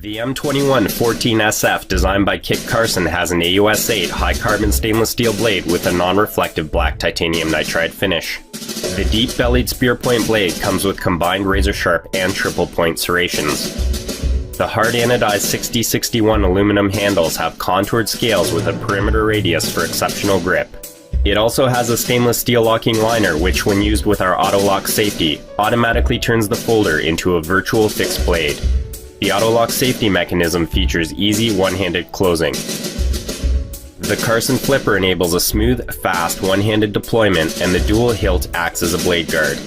The M21-14SF designed by Kit Carson has an AUS 8 high-carbon stainless steel blade with a non-reflective black titanium nitride finish. The deep-bellied spear point blade comes with combined razor-sharp and triple-point serrations. The hard anodized 6061 aluminum handles have contoured scales with a perimeter radius for exceptional grip. It also has a stainless steel locking liner which, when used with our auto-lock safety, automatically turns the folder into a virtual fixed blade. The auto-lock safety mechanism features easy one-handed closing. The Carson flipper enables a smooth, fast, one-handed deployment, and the dual hilt acts as a blade guard.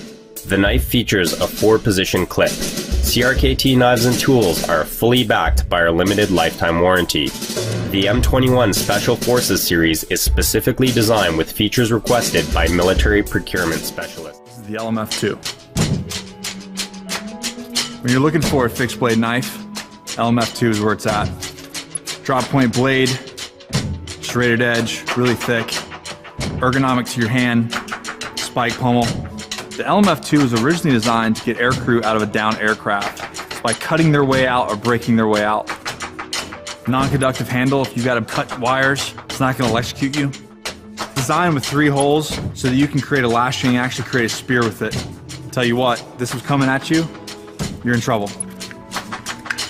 The knife features a 4-position clip. CRKT Knives and Tools are fully backed by our limited lifetime warranty. The M21 Special Forces series is specifically designed with features requested by military procurement specialists. This is the LMF2. When you're looking for a fixed blade knife, LMF2 is where it's at. Drop point blade, serrated edge, really thick, ergonomic to your hand, spike pommel. The LMF2 was originally designed to get aircrew out of a downed aircraft by cutting their way out or breaking their way out. Non-conductive handle, if you got to cut wires, it's not going to electrocute you. Designed with 3 holes so that you can create a lashing and actually create a spear with it. Tell you what, this was coming at you, you're in trouble.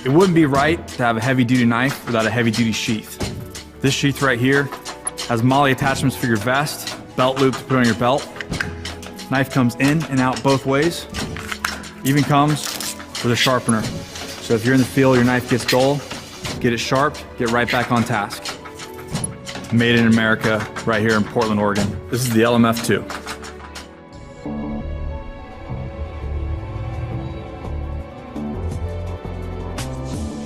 It wouldn't be right to have a heavy-duty knife without a heavy-duty sheath. This sheath right here has MOLLE attachments for your vest, belt loop to put on your belt. Knife comes in and out both ways. Even comes with a sharpener. So if you're in the field, your knife gets dull, get it sharp, get right back on task. Made in America, right here in Portland, Oregon. This is the LMF2.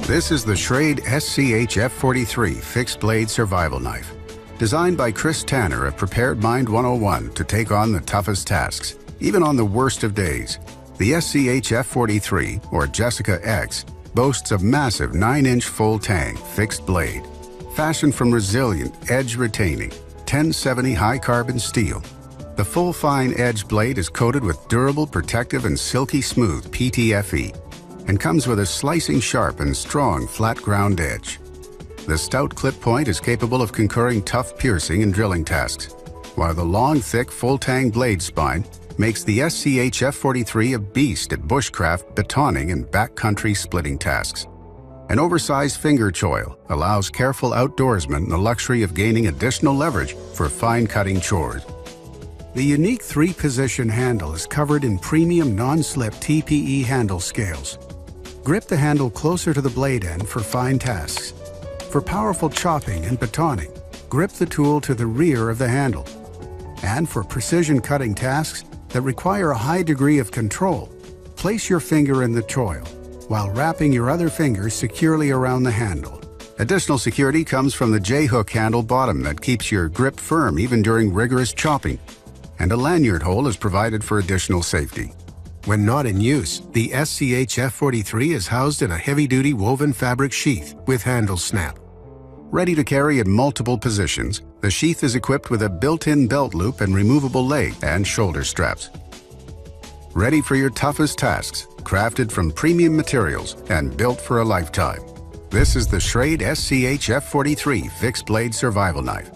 This is the Schrade SCH F43 Fixed Blade Survival Knife. Designed by Chris Tanner of Prepared Mind 101 to take on the toughest tasks, even on the worst of days. The SCH F43, or Jessica X, boasts a massive 9-inch full-tang fixed blade, fashioned from resilient, edge-retaining 1070 high-carbon steel. The full fine edge blade is coated with durable, protective, and silky smooth PTFE, and comes with a slicing sharp and strong flat ground edge. The stout clip point is capable of concurring tough piercing and drilling tasks, while the long, thick, full-tang blade spine makes the SCH F43 a beast at bushcraft, batoning, and backcountry splitting tasks. An oversized finger choil allows careful outdoorsmen the luxury of gaining additional leverage for fine-cutting chores. The unique 3-position handle is covered in premium non-slip TPE handle scales. Grip the handle closer to the blade end for fine tasks. For powerful chopping and batoning, grip the tool to the rear of the handle. And for precision cutting tasks that require a high degree of control, place your finger in the choil while wrapping your other fingers securely around the handle. Additional security comes from the J-hook handle bottom that keeps your grip firm even during rigorous chopping, and a lanyard hole is provided for additional safety. When not in use, the SCH F43 is housed in a heavy-duty woven fabric sheath with handle snap. Ready to carry in multiple positions, the sheath is equipped with a built-in belt loop and removable leg and shoulder straps. Ready for your toughest tasks, crafted from premium materials and built for a lifetime. This is the Schrade SCH F43 Fixed Blade Survival Knife.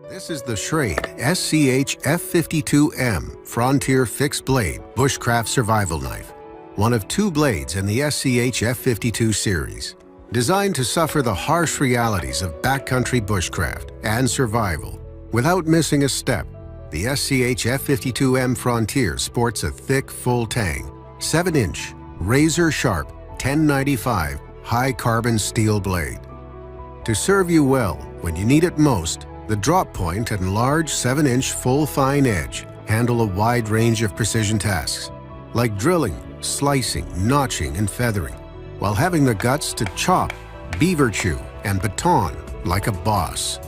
This is the Schrade SCH F52M Frontier Fixed Blade Bushcraft Survival Knife, one of 2 blades in the SCH F52 series. Designed to suffer the harsh realities of backcountry bushcraft and survival without missing a step, the SCH F52M Frontier sports a thick, full-tang, 7-inch, razor-sharp, 1095 high-carbon steel blade. To serve you well when you need it most, the drop point and large 7-inch full fine edge handle a wide range of precision tasks, like drilling, slicing, notching, and feathering, while having the guts to chop, beaver chew, and baton like a boss.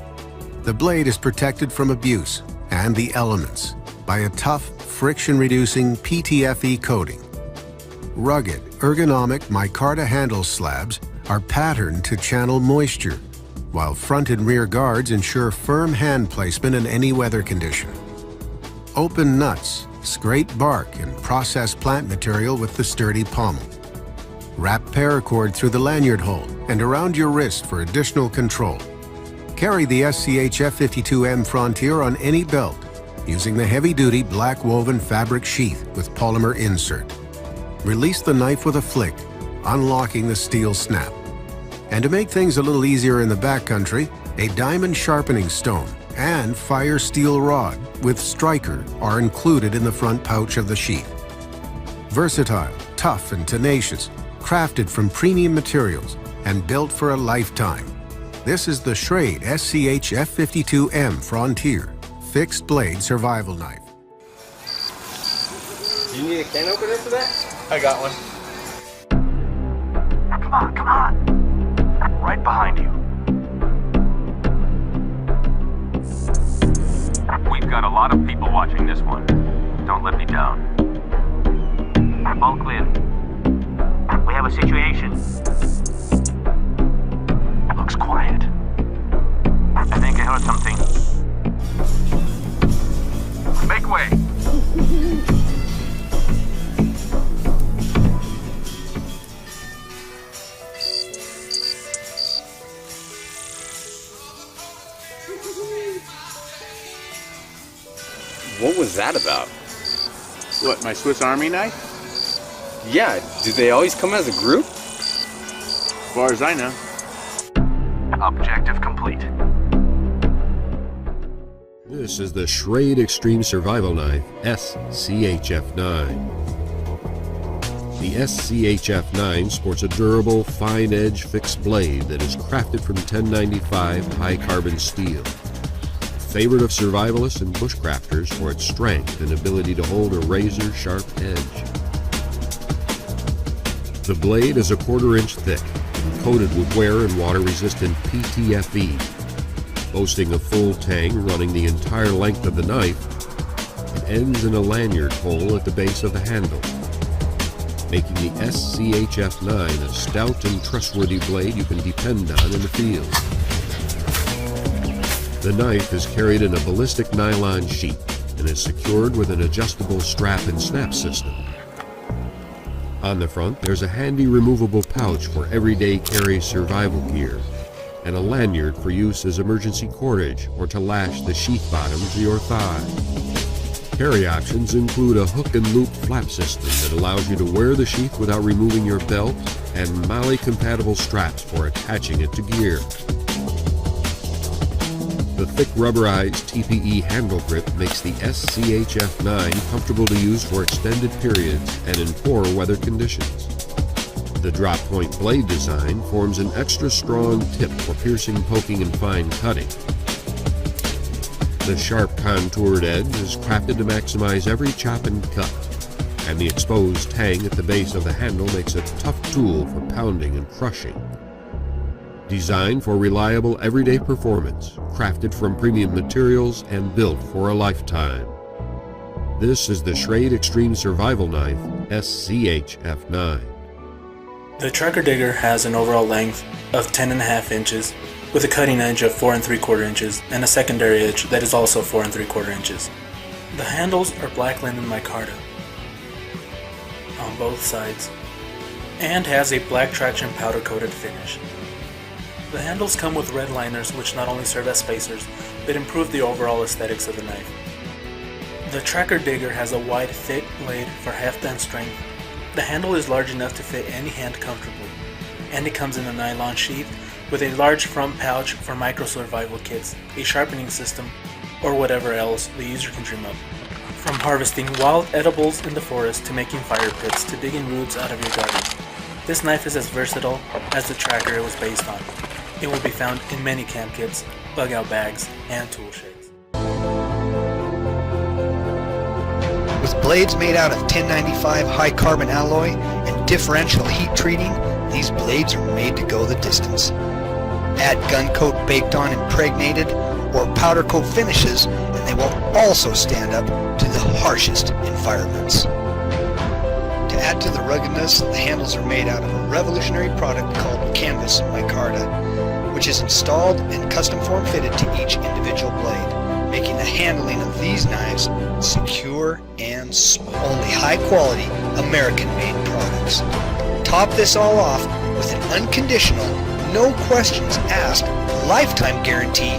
The blade is protected from abuse and the elements by a tough, friction-reducing PTFE coating. Rugged, ergonomic micarta handle slabs are patterned to channel moisture, while front and rear guards ensure firm hand placement in any weather condition. Open nuts, Scrape bark and process plant material with the sturdy pommel. Wrap paracord through the lanyard hole and around your wrist for additional control. Carry the SCH F52M Frontier on any belt using the heavy-duty black woven fabric sheath with polymer insert. Release the knife with a flick, unlocking the steel snap. And to make things a little easier in the backcountry, a diamond sharpening stone and fire steel rod with striker are included in the front pouch of the sheath. Versatile, tough, and tenacious, crafted from premium materials and built for a lifetime. This is the Schrade SCH F52M Frontier Fixed Blade Survival Knife. Do you need a can opener for that? I got one. Come on. Right behind you. We've got a lot of people watching this one. Don't let me down. All clear. We have a situation. Looks quiet. I think I heard something. Make way. What was that about? What, my Swiss Army knife? Yeah, do they always come as a group? As far as I know. Objective complete. This is the Schrade Extreme Survival Knife SCHF9. The SCHF9 sports a durable, fine-edge fixed blade that is crafted from 1095 high-carbon steel. Favorite of survivalists and bushcrafters for its strength and ability to hold a razor-sharp edge. The blade is a 1/4 inch thick and coated with wear and water-resistant PTFE. Boasting a full tang running the entire length of the knife, it ends in a lanyard hole at the base of the handle, making the SCHF9 a stout and trustworthy blade you can depend on in the field. The knife is carried in a ballistic nylon sheath and is secured with an adjustable strap and snap system. On the front, there's a handy removable pouch for everyday carry survival gear, and a lanyard for use as emergency cordage or to lash the sheath bottom to your thigh. Carry options include a hook and loop flap system that allows you to wear the sheath without removing your belt, and MOLLE-compatible straps for attaching it to gear. The thick rubberized TPE handle grip makes the SCHF9 comfortable to use for extended periods and in poor weather conditions. The drop point blade design forms an extra strong tip for piercing, poking, and fine cutting. The sharp contoured edge is crafted to maximize every chop and cut, and the exposed tang at the base of the handle makes it a tough tool for pounding and crushing. Designed for reliable everyday performance, crafted from premium materials, and built for a lifetime. This is the Schrade Extreme Survival Knife SCHF9. The tracker digger has an overall length of 10.5 inches with a cutting edge of 4 3/4 inches and a secondary edge that is also 4 3/4 inches. The handles are black linen micarta on both sides and has a black traction powder coated finish. The handles come with red liners which not only serve as spacers but improve the overall aesthetics of the knife. The tracker digger has a wide, thick blade for half-bend strength. The handle is large enough to fit any hand comfortably, and it comes in a nylon sheath with a large front pouch for micro-survival kits, a sharpening system, or whatever else the user can dream up. From harvesting wild edibles in the forest to making fire pits to digging roots out of your garden, this knife is as versatile as the tracker it was based on. It will be found in many camp kits, bug-out bags, and tool shades. With blades made out of 1095 high-carbon alloy and differential heat treating, these blades are made to go the distance. Add gun coat baked on impregnated or powder coat finishes, and they will also stand up to the harshest environments. To add to the ruggedness, the handles are made out of a revolutionary product called canvas micarta, which is installed and custom form fitted to each individual blade, making the handling of these knives secure pure and smooth. Only high-quality, American-made products. Top this all off with an unconditional, no questions asked, lifetime guarantee,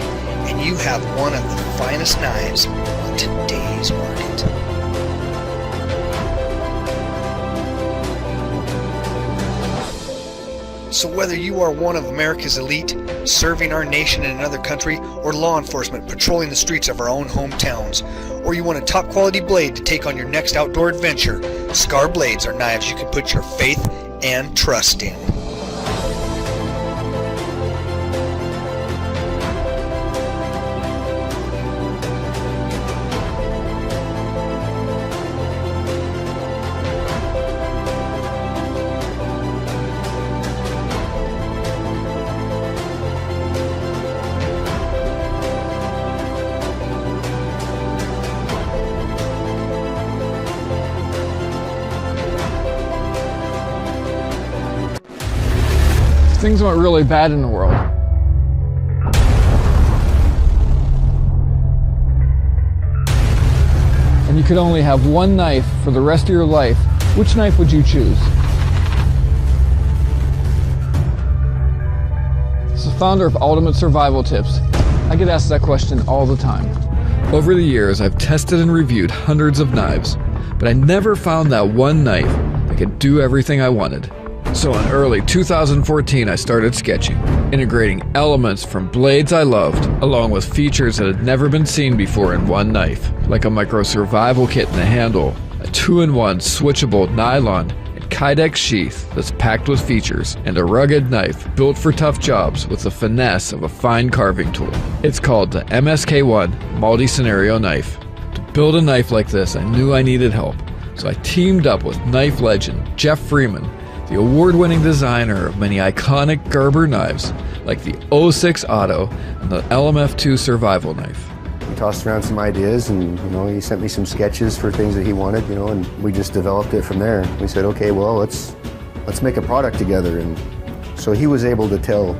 and you have one of the finest knives on today's market. So whether you are one of America's elite, serving our nation in another country, or law enforcement patrolling the streets of our own hometowns, or you want a top quality blade to take on your next outdoor adventure, Scar Blades are knives you can put your faith and trust in. Things went really bad in the world. And you could only have one knife for the rest of your life. Which knife would you choose? As the founder of Ultimate Survival Tips, I get asked that question all the time. Over the years, I've tested and reviewed hundreds of knives, but I never found that one knife that could do everything I wanted. So in early 2014, I started sketching, integrating elements from blades I loved, along with features that had never been seen before in one knife, like a micro survival kit in the handle, a 2-in-1 switchable nylon and Kydex sheath that's packed with features, and a rugged knife built for tough jobs with the finesse of a fine carving tool. It's called the MSK1 Multi-Scenario Knife. To build a knife like this, I knew I needed help, so I teamed up with knife legend Jeff Freeman, the award-winning designer of many iconic Gerber knives, like the 06 Auto and the LMF2 Survival Knife. We tossed around some ideas, and he sent me some sketches for things that he wanted, and we just developed it from there. We said, okay, well, let's make a product together. And so he was able to tell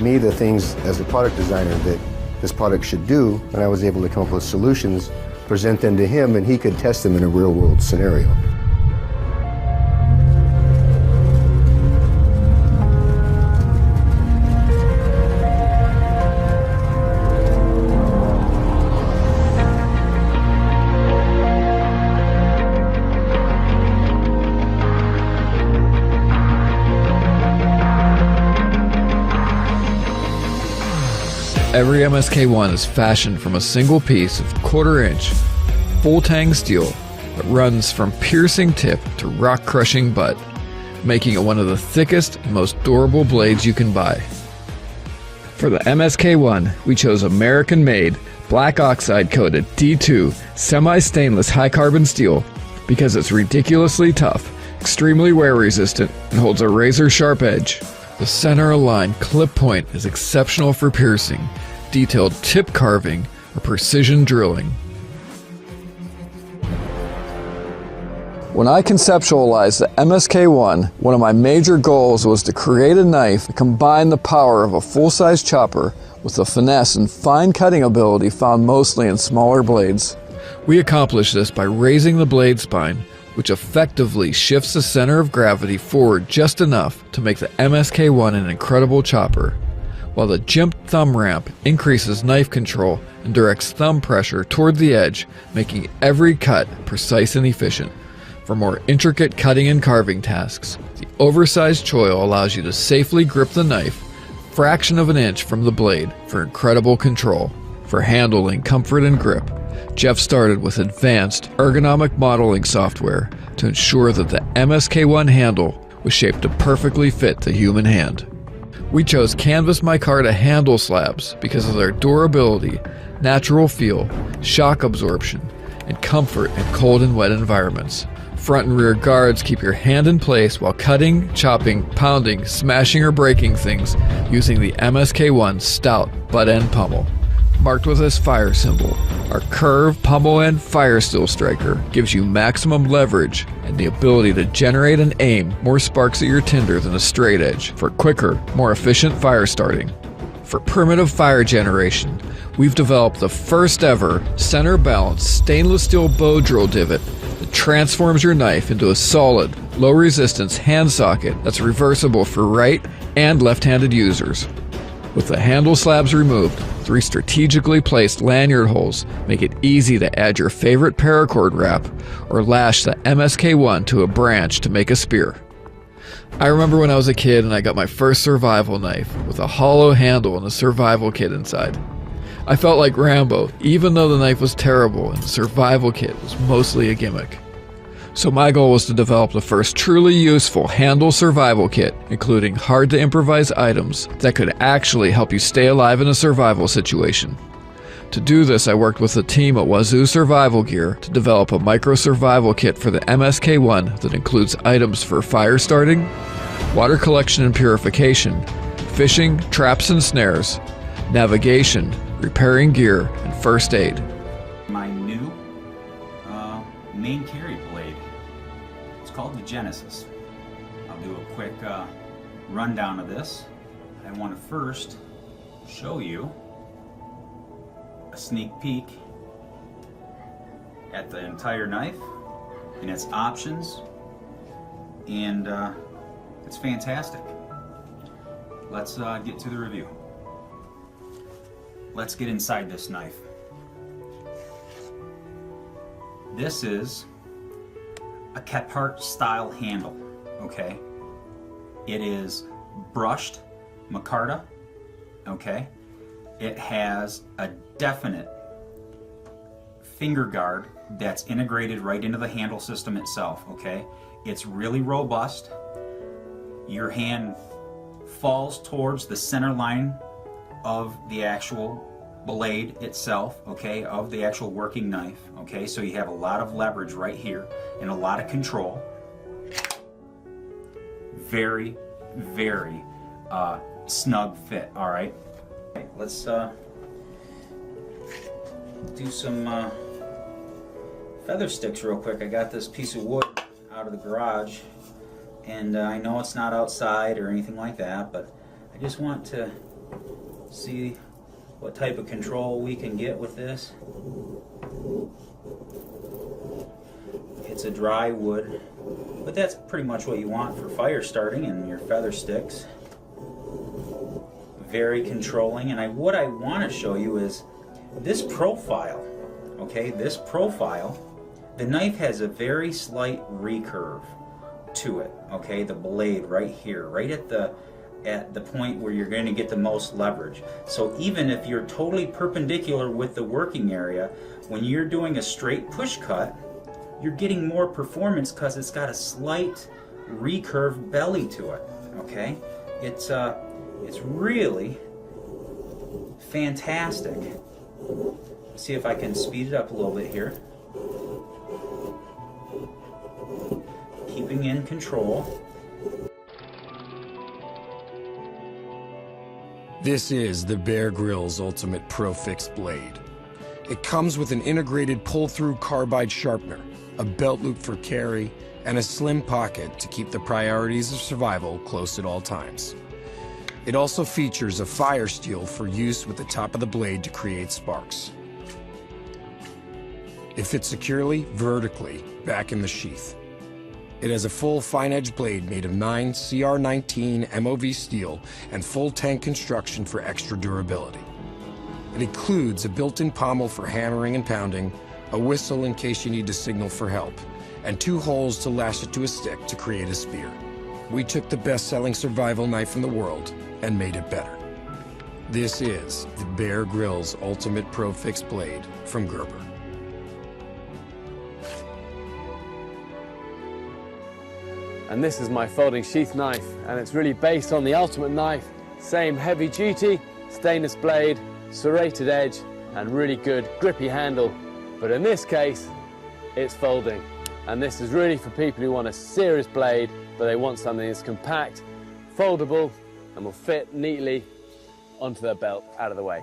me the things as a product designer that this product should do, and I was able to come up with solutions, present them to him, and he could test them in a real-world scenario. Every MSK1 is fashioned from a single piece of 1/4 inch full tang steel that runs from piercing tip to rock crushing butt, making it one of the thickest and most durable blades you can buy. For the MSK1, we chose American-made, black oxide-coated D2 semi-stainless high-carbon steel because it's ridiculously tough, extremely wear-resistant, and holds a razor-sharp edge. The center-aligned clip point is exceptional for piercing, detailed tip carving, or precision drilling. When I conceptualized the MSK1, one of my major goals was to create a knife that combined the power of a full-size chopper with the finesse and fine cutting ability found mostly in smaller blades. We accomplished this by raising the blade spine, which effectively shifts the center of gravity forward just enough to make the MSK1 an incredible chopper, while the jimped thumb ramp increases knife control and directs thumb pressure toward the edge, making every cut precise and efficient. For more intricate cutting and carving tasks, the oversized choil allows you to safely grip the knife a fraction of an inch from the blade for incredible control. For handling, comfort, and grip, Jeff started with advanced ergonomic modeling software to ensure that the MSK1 handle was shaped to perfectly fit the human hand. We chose canvas micarta handle slabs because of their durability, natural feel, shock absorption, and comfort in cold and wet environments. Front and rear guards keep your hand in place while cutting, chopping, pounding, smashing, or breaking things using the MSK1 stout butt-end pummel. Marked with this fire symbol, our curved pommel end fire steel striker gives you maximum leverage and the ability to generate and aim more sparks at your tinder than a straight edge for quicker, more efficient fire starting. For primitive fire generation, we've developed the first ever center balanced stainless steel bow drill divot that transforms your knife into a solid, low resistance hand socket that's reversible for right and left-handed users. With the handle slabs removed, 3 strategically placed lanyard holes make it easy to add your favorite paracord wrap or lash the MSK1 to a branch to make a spear. I remember when I was a kid and I got my first survival knife with a hollow handle and a survival kit inside. I felt like Rambo, even though the knife was terrible and the survival kit was mostly a gimmick. So my goal was to develop the first truly useful handle survival kit, including hard-to-improvise items that could actually help you stay alive in a survival situation. To do this, I worked with a team at Wazoo Survival Gear to develop a micro-survival kit for the MSK1 that includes items for fire starting, water collection and purification, fishing, traps and snares, navigation, repairing gear, and first aid. My new main carry blade. It's called the Genesis. I'll do a quick rundown of this. I want to first show you a sneak peek at the entire knife and its options, and it's fantastic. Let's get to the review. Let's get inside this knife. This is a Kephart style handle, okay? It is brushed micarta, okay? It has a definite finger guard that's integrated right into the handle system itself, okay? It's really robust. Your hand falls towards the center line of the actual blade itself, okay, of the actual working knife, okay? So you have a lot of leverage right here and a lot of control. Very, very snug fit, all right? Okay, let's do some feather sticks real quick. I got this piece of wood out of the garage, and I know it's not outside or anything like that, but I just want to see what type of control we can get with this. It's a dry wood, but that's pretty much what you want for fire starting and your feather sticks. Very controlling, and what I want to show you is this profile, okay? This profile, the knife has a very slight recurve to it, okay? The blade right here, right at the point where you're going to get the most leverage. So even if you're totally perpendicular with the working area, when you're doing a straight push cut, you're getting more performance because it's got a slight recurved belly to it, okay? It's really fantastic. Let's see if I can speed it up a little bit here. Keeping in control. This is the Bear Grylls Ultimate Pro Fix blade. It comes with an integrated pull-through carbide sharpener, a belt loop for carry, and a slim pocket to keep the priorities of survival close at all times. It also features a fire steel for use with the top of the blade to create sparks. It fits securely, vertically, back in the sheath. It has a full fine-edge blade made of 9 CR19 MOV steel and full tank construction for extra durability. It includes a built-in pommel for hammering and pounding, a whistle in case you need to signal for help, and 2 holes to lash it to a stick to create a spear. We took the best-selling survival knife in the world and made it better. This is the Bear Grylls Ultimate Pro Fix blade from Gerber. And this is my folding sheath knife, and it's really based on the Ultimate knife. Same heavy duty, stainless blade, serrated edge, and really good grippy handle. But in this case, it's folding. And this is really for people who want a serious blade, but they want something that's compact, foldable, and will fit neatly onto their belt out of the way.